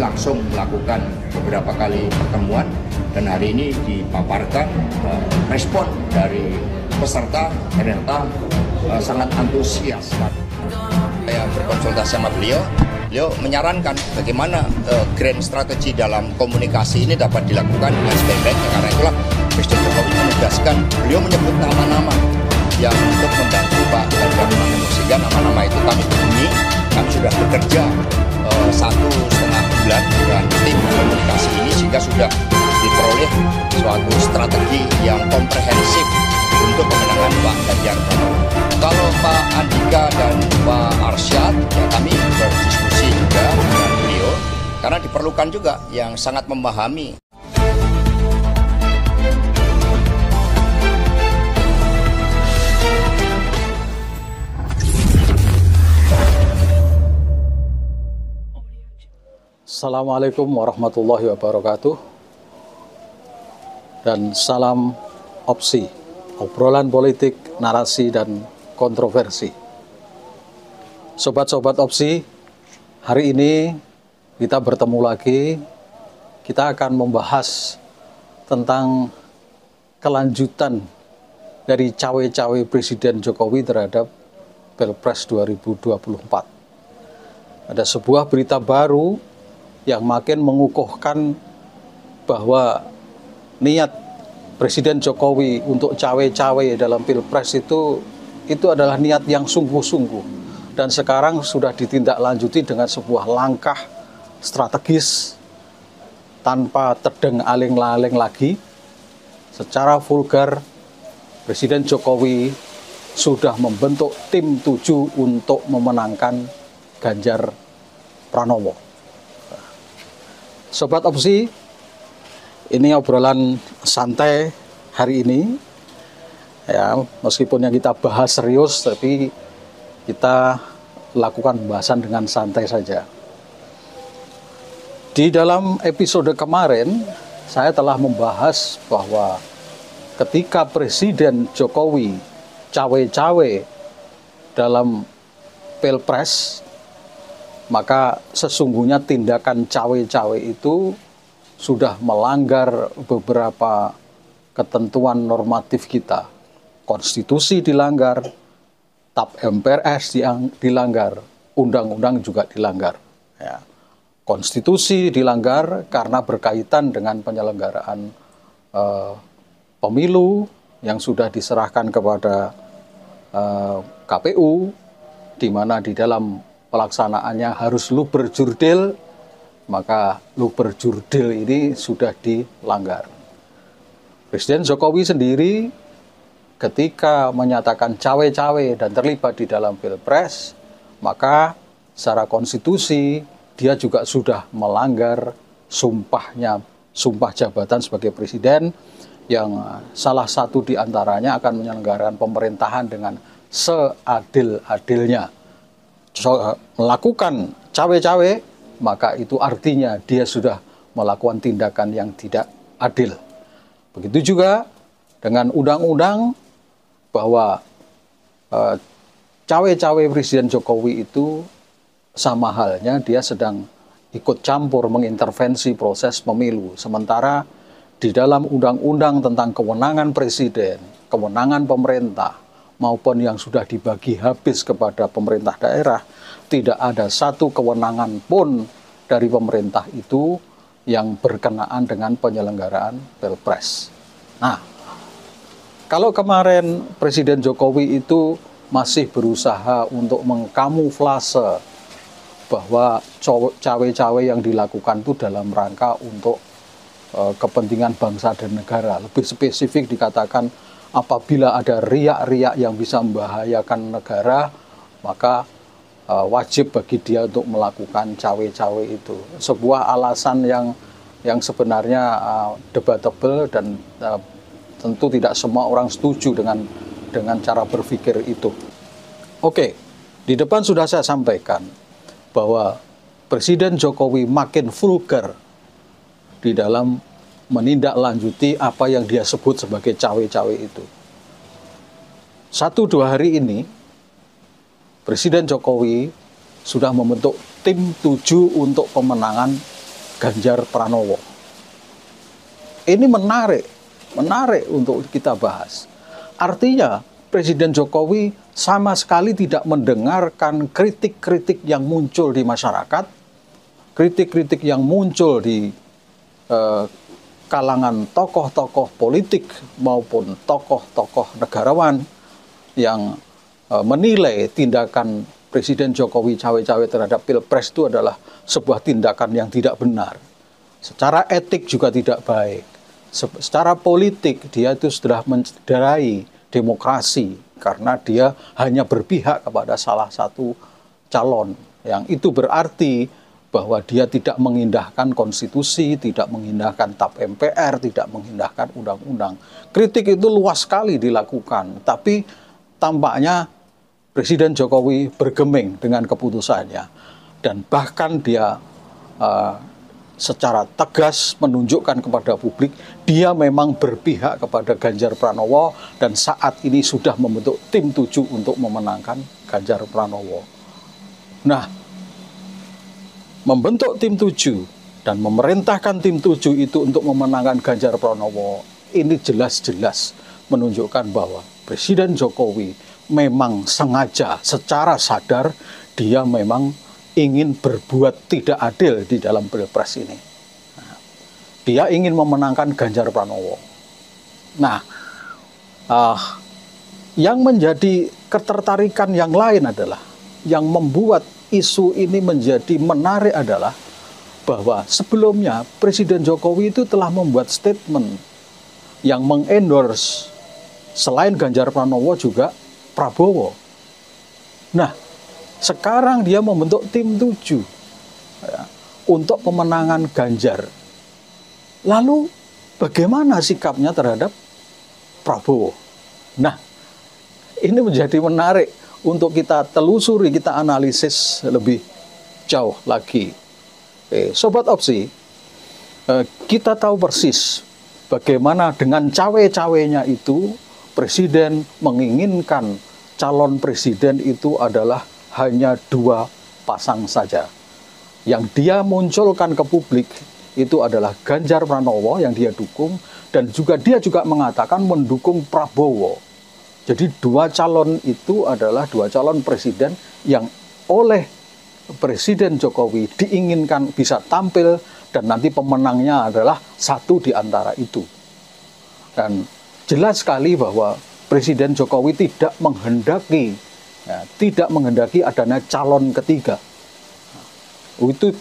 langsung melakukan beberapa kali pertemuan dan hari ini dipaparkan respon dari peserta ternyata sangat antusias. Saya berkonsultasi sama beliau menyarankan bagaimana grand strategi dalam komunikasi ini dapat dilakukan dengan sebaik-baiknya. Karena itulah Presiden Jokowi menugaskan, beliau menyebut nama-nama yang untuk membantu Pak Ganjar Pranowo, sehingga nama-nama itu kami hubungi. Kami sudah bekerja 1,5 bulan dengan tim komunikasi ini sehingga sudah diperoleh suatu strategi yang komprehensif untuk pemenangan Pak Ganjar Pranowo. Kalau Pak Andika dan Pak Arsyad, ya kami berdiskusi juga dengan beliau karena diperlukan juga yang sangat memahami. Assalamualaikum warahmatullahi wabarakatuh. Dan salam opsi, obrolan politik, narasi, dan kontroversi. Sobat-sobat opsi, hari ini kita bertemu lagi. Kita akan membahas tentang kelanjutan dari cawe-cawe Presiden Jokowi terhadap Pilpres 2024. Ada sebuah berita baru yang makin mengukuhkan bahwa niat Presiden Jokowi untuk cawe-cawe dalam Pilpres itu adalah niat yang sungguh-sungguh, dan sekarang sudah ditindaklanjuti dengan sebuah langkah strategis tanpa tedeng aling-aling lagi. Secara vulgar, Presiden Jokowi sudah membentuk tim 7 untuk memenangkan Ganjar Pranowo. Sobat opsi, ini obrolan santai hari ini. Ya, meskipun yang kita bahas serius, tapi kita lakukan pembahasan dengan santai saja. Di dalam episode kemarin, saya telah membahas bahwa ketika Presiden Jokowi cawe-cawe dalam Pilpres, maka sesungguhnya tindakan cawe-cawe itu sudah melanggar beberapa ketentuan normatif kita. Konstitusi dilanggar, TAP MPRS dilanggar, undang-undang juga dilanggar. Ya. Konstitusi dilanggar karena berkaitan dengan penyelenggaraan pemilu yang sudah diserahkan kepada KPU, di mana di dalam pelaksanaannya harus luber jurdil, maka luber jurdil ini sudah dilanggar. Presiden Jokowi sendiri ketika menyatakan cawe-cawe dan terlibat di dalam Pilpres, maka secara konstitusi dia juga sudah melanggar sumpah jabatan sebagai presiden, yang salah satu diantaranya akan menyelenggarakan pemerintahan dengan seadil-adilnya. Melakukan cawe-cawe, maka itu artinya dia sudah melakukan tindakan yang tidak adil. Begitu juga dengan undang-undang, bahwa cawe-cawe Presiden Jokowi itu sama halnya dia sedang ikut campur mengintervensi proses pemilu. Sementara di dalam undang-undang tentang kewenangan presiden, kewenangan pemerintah, maupun yang sudah dibagi habis kepada pemerintah daerah, tidak ada satu kewenangan pun dari pemerintah itu yang berkenaan dengan penyelenggaraan Pilpres. Nah, kalau kemarin Presiden Jokowi itu masih berusaha untuk mengkamuflase bahwa cawe-cawe yang dilakukan itu dalam rangka untuk kepentingan bangsa dan negara. Lebih spesifik dikatakan, apabila ada riak-riak yang bisa membahayakan negara, maka wajib bagi dia untuk melakukan cawe-cawe itu. Sebuah alasan yang sebenarnya debatable, dan tentu tidak semua orang setuju dengan cara berpikir itu. Oke, di depan sudah saya sampaikan bahwa Presiden Jokowi makin vulgar di dalam menindaklanjuti apa yang dia sebut sebagai cawe-cawe itu. 1-2 hari ini, Presiden Jokowi sudah membentuk tim 7 untuk pemenangan Ganjar Pranowo. Ini menarik untuk kita bahas. Artinya Presiden Jokowi sama sekali tidak mendengarkan kritik-kritik yang muncul di masyarakat, kritik-kritik yang muncul di kalangan tokoh-tokoh politik maupun tokoh-tokoh negarawan yang menilai tindakan Presiden Jokowi cawe-cawe terhadap Pilpres itu adalah sebuah tindakan yang tidak benar. Secara etik juga tidak baik. Secara politik dia itu sudah mencederai demokrasi karena dia hanya berpihak kepada salah satu calon. Yang itu berarti bahwa dia tidak mengindahkan konstitusi, tidak mengindahkan TAP MPR, tidak mengindahkan undang-undang. Kritik itu luas sekali dilakukan, tapi tampaknya Presiden Jokowi bergeming dengan keputusannya. Dan bahkan dia secara tegas menunjukkan kepada publik dia memang berpihak kepada Ganjar Pranowo dan saat ini sudah membentuk tim 7 untuk memenangkan Ganjar Pranowo. Nah, membentuk tim 7 dan memerintahkan tim 7 itu untuk memenangkan Ganjar Pranowo ini jelas-jelas menunjukkan bahwa Presiden Jokowi memang sengaja secara sadar dia memang ingin berbuat tidak adil di dalam Pilpres ini. Dia ingin memenangkan Ganjar Pranowo. Nah, yang menjadi ketertarikan yang lain adalah, yang membuat isu ini menjadi menarik adalah bahwa sebelumnya Presiden Jokowi itu telah membuat statement yang mengendorse selain Ganjar Pranowo juga Prabowo. Nah, sekarang dia membentuk tim 7 ya, untuk pemenangan Ganjar. Lalu bagaimana sikapnya terhadap Prabowo? Nah, ini menjadi menarik untuk kita telusuri, kita analisis lebih jauh lagi. Sobat Opsi, kita tahu persis bagaimana dengan cawe-cawenya itu Presiden menginginkan calon presiden itu adalah hanya 2 pasang saja. Yang dia munculkan ke publik itu adalah Ganjar Pranowo yang dia dukung, dan juga dia juga mengatakan mendukung Prabowo. Jadi 2 calon itu adalah 2 calon presiden yang oleh Presiden Jokowi diinginkan bisa tampil dan nanti pemenangnya adalah satu di antara itu. Dan jelas sekali bahwa Presiden Jokowi tidak menghendaki adanya calon ketiga. Itu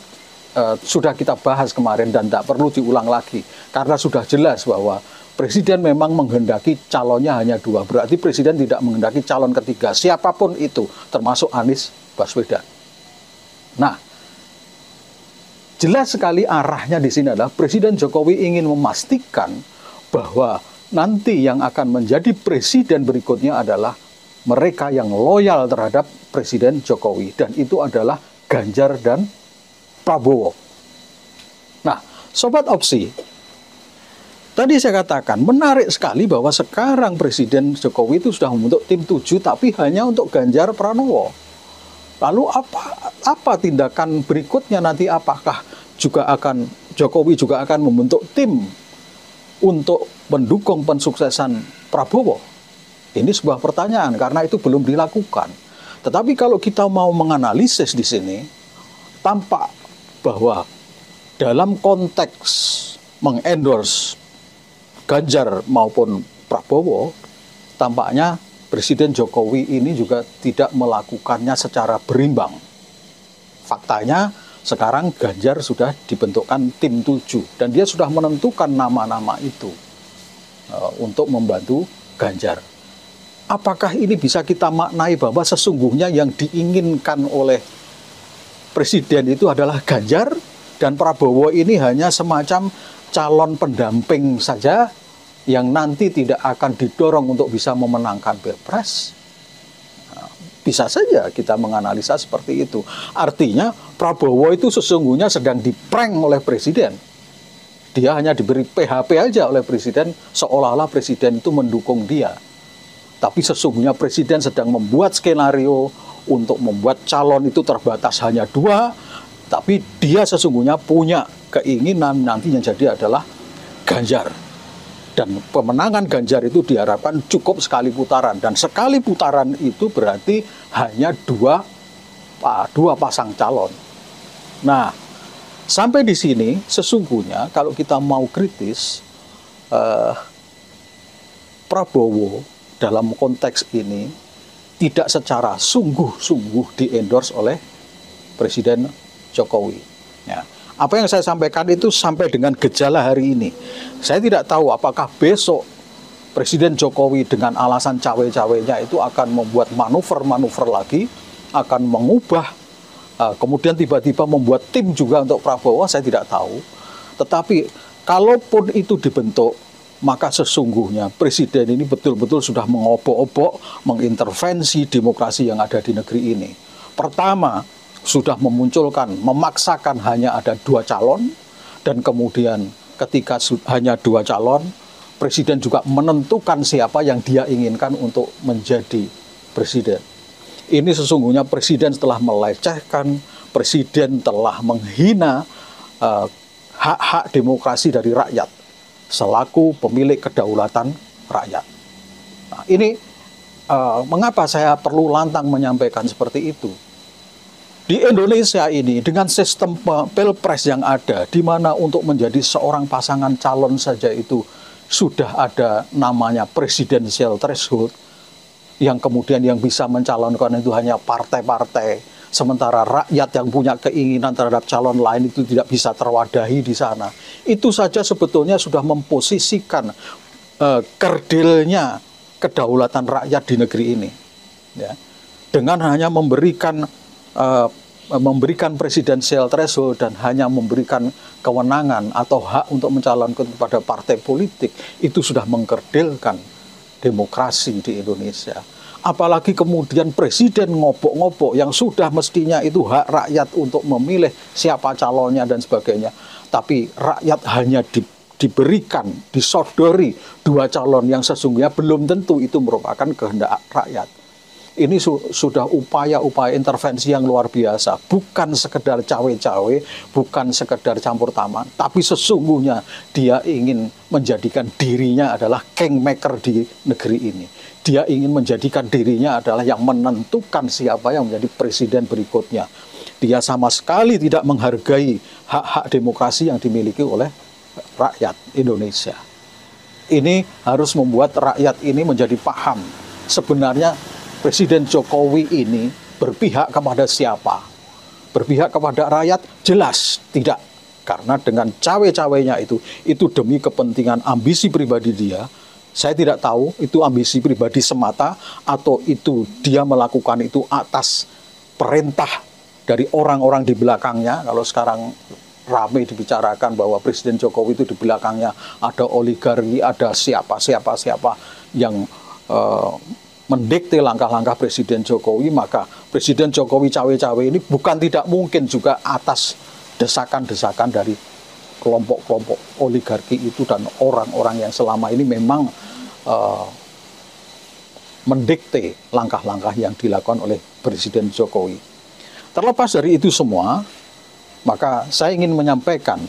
sudah kita bahas kemarin dan tak perlu diulang lagi. Karena sudah jelas bahwa Presiden memang menghendaki calonnya hanya 2. Berarti Presiden tidak menghendaki calon ketiga. Siapapun itu, termasuk Anies Baswedan. Nah, jelas sekali arahnya di sini adalah Presiden Jokowi ingin memastikan bahwa nanti yang akan menjadi presiden berikutnya adalah mereka yang loyal terhadap Presiden Jokowi. Dan itu adalah Ganjar dan Prabowo. Nah, Sobat Opsi, tadi saya katakan menarik sekali bahwa sekarang Presiden Jokowi itu sudah membentuk tim 7 tapi hanya untuk Ganjar Pranowo. Lalu apa tindakan berikutnya nanti? Apakah Jokowi juga akan membentuk tim untuk mendukung pensuksesan Prabowo? Ini sebuah pertanyaan karena itu belum dilakukan. Tetapi kalau kita mau menganalisis di sini, tampak bahwa dalam konteks mengendorse Ganjar maupun Prabowo, tampaknya Presiden Jokowi ini juga tidak melakukannya secara berimbang. Faktanya sekarang Ganjar sudah dibentukkan tim 7 dan dia sudah menentukan nama-nama itu untuk membantu Ganjar. Apakah ini bisa kita maknai bahwa sesungguhnya yang diinginkan oleh Presiden itu adalah Ganjar dan Prabowo ini hanya semacam calon pendamping saja yang nanti tidak akan didorong untuk bisa memenangkan Pilpres? Bisa saja kita menganalisa seperti itu. Artinya Prabowo itu sesungguhnya sedang diprank oleh Presiden. Dia hanya diberi PHP aja oleh Presiden, seolah-olah Presiden itu mendukung dia. Tapi sesungguhnya Presiden sedang membuat skenario untuk membuat calon itu terbatas hanya 2, Tapi dia sesungguhnya punya keinginan nanti yang jadi adalah Ganjar. Dan pemenangan Ganjar itu diharapkan cukup sekali putaran. Dan sekali putaran itu berarti hanya dua pasang calon. Nah, sampai di sini sesungguhnya kalau kita mau kritis, Prabowo dalam konteks ini tidak secara sungguh-sungguh di-endorse oleh Presiden Jokowi. Ya. Apa yang saya sampaikan itu sampai dengan gejala hari ini. Saya tidak tahu apakah besok Presiden Jokowi dengan alasan cawe-cawenya itu akan membuat manuver-manuver lagi, akan mengubah, kemudian tiba-tiba membuat tim juga untuk Prabowo, saya tidak tahu. Tetapi kalaupun itu dibentuk, maka sesungguhnya Presiden ini betul-betul sudah mengobok-obok, mengintervensi demokrasi yang ada di negeri ini. Pertama, sudah memaksakan hanya ada 2 calon, dan kemudian ketika hanya 2 calon, Presiden juga menentukan siapa yang dia inginkan untuk menjadi presiden. Ini sesungguhnya Presiden telah melecehkan, Presiden telah menghina hak-hak demokrasi dari rakyat selaku pemilik kedaulatan rakyat. Nah, ini mengapa saya perlu lantang menyampaikan seperti itu? Di Indonesia ini dengan sistem pilpres yang ada, di mana untuk menjadi seorang pasangan calon saja itu sudah ada namanya presidensial threshold, yang kemudian yang bisa mencalonkan itu hanya partai-partai, sementara rakyat yang punya keinginan terhadap calon lain itu tidak bisa terwadahi di sana. Itu saja sebetulnya sudah memposisikan kerdilnya kedaulatan rakyat di negeri ini. Ya. Dengan hanya memberikan presidensial threshold dan hanya memberikan kewenangan atau hak untuk mencalonkan kepada partai politik, itu sudah mengkerdilkan demokrasi di Indonesia. Apalagi kemudian Presiden ngobok-ngobok yang sudah mestinya itu hak rakyat untuk memilih siapa calonnya dan sebagainya. Tapi rakyat hanya diberikan, disodori 2 calon yang sesungguhnya belum tentu itu merupakan kehendak rakyat. Ini sudah upaya-upaya intervensi yang luar biasa. Bukan sekedar cawe-cawe, bukan sekedar campur tangan, tapi sesungguhnya dia ingin menjadikan dirinya adalah kingmaker di negeri ini. Dia ingin menjadikan dirinya adalah yang menentukan siapa yang menjadi presiden berikutnya. Dia sama sekali tidak menghargai hak-hak demokrasi yang dimiliki oleh rakyat Indonesia. Ini harus membuat rakyat ini menjadi paham. Sebenarnya Presiden Jokowi ini berpihak kepada siapa? Berpihak kepada rakyat? Jelas tidak. Karena dengan cawe-cawenya itu demi kepentingan ambisi pribadi dia. Saya tidak tahu itu ambisi pribadi semata atau itu dia melakukan itu atas perintah dari orang-orang di belakangnya. Kalau sekarang ramai dibicarakan bahwa Presiden Jokowi itu di belakangnya ada oligarki, ada siapa yang mendikte langkah-langkah Presiden Jokowi, maka Presiden Jokowi cawe-cawe ini bukan tidak mungkin juga atas desakan-desakan dari kelompok-kelompok oligarki itu dan orang-orang yang selama ini memang mendikte langkah-langkah yang dilakukan oleh Presiden Jokowi. Terlepas dari itu semua, maka saya ingin menyampaikan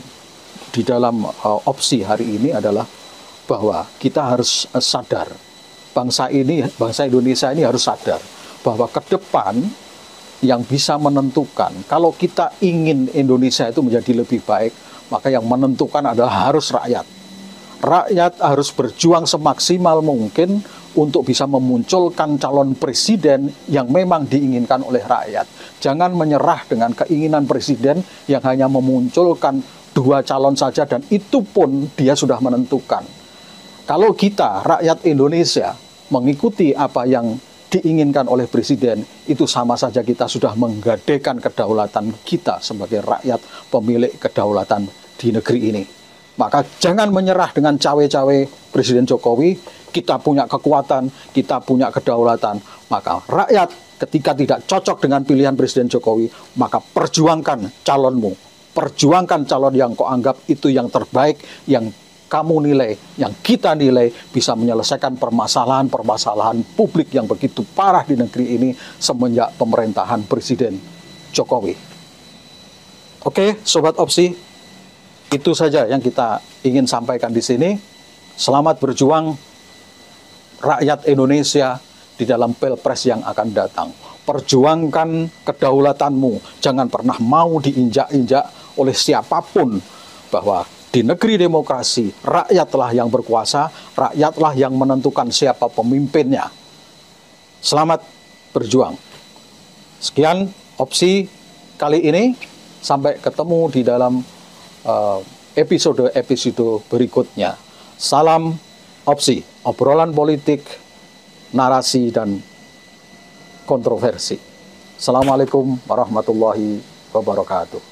di dalam opsi hari ini adalah bahwa kita harus sadar, bangsa Indonesia ini harus sadar bahwa ke depan yang bisa menentukan, kalau kita ingin Indonesia itu menjadi lebih baik, maka yang menentukan adalah harus rakyat. Rakyat harus berjuang semaksimal mungkin untuk bisa memunculkan calon presiden yang memang diinginkan oleh rakyat. Jangan menyerah dengan keinginan presiden yang hanya memunculkan 2 calon saja dan itu pun dia sudah menentukan. Kalau kita, rakyat Indonesia, mengikuti apa yang diinginkan oleh presiden, itu sama saja kita sudah menggadaikan kedaulatan kita sebagai rakyat pemilik kedaulatan di negeri ini. Maka jangan menyerah dengan cawe-cawe Presiden Jokowi. Kita punya kekuatan, kita punya kedaulatan. Maka rakyat ketika tidak cocok dengan pilihan Presiden Jokowi, maka perjuangkan calonmu. Perjuangkan calon yang kau anggap itu yang terbaik, yang kamu nilai, yang kita nilai bisa menyelesaikan permasalahan-permasalahan publik yang begitu parah di negeri ini semenjak pemerintahan Presiden Jokowi. Oke, Sobat Opsi, itu saja yang kita ingin sampaikan di sini. Selamat berjuang rakyat Indonesia di dalam Pilpres yang akan datang. Perjuangkan kedaulatanmu, jangan pernah mau diinjak-injak oleh siapapun, bahwa di negeri demokrasi, rakyatlah yang berkuasa, rakyatlah yang menentukan siapa pemimpinnya. Selamat berjuang. Sekian Opsi kali ini. Sampai ketemu di dalam episode-episode berikutnya. Salam Opsi, obrolan politik, narasi, dan kontroversi. Assalamualaikum warahmatullahi wabarakatuh.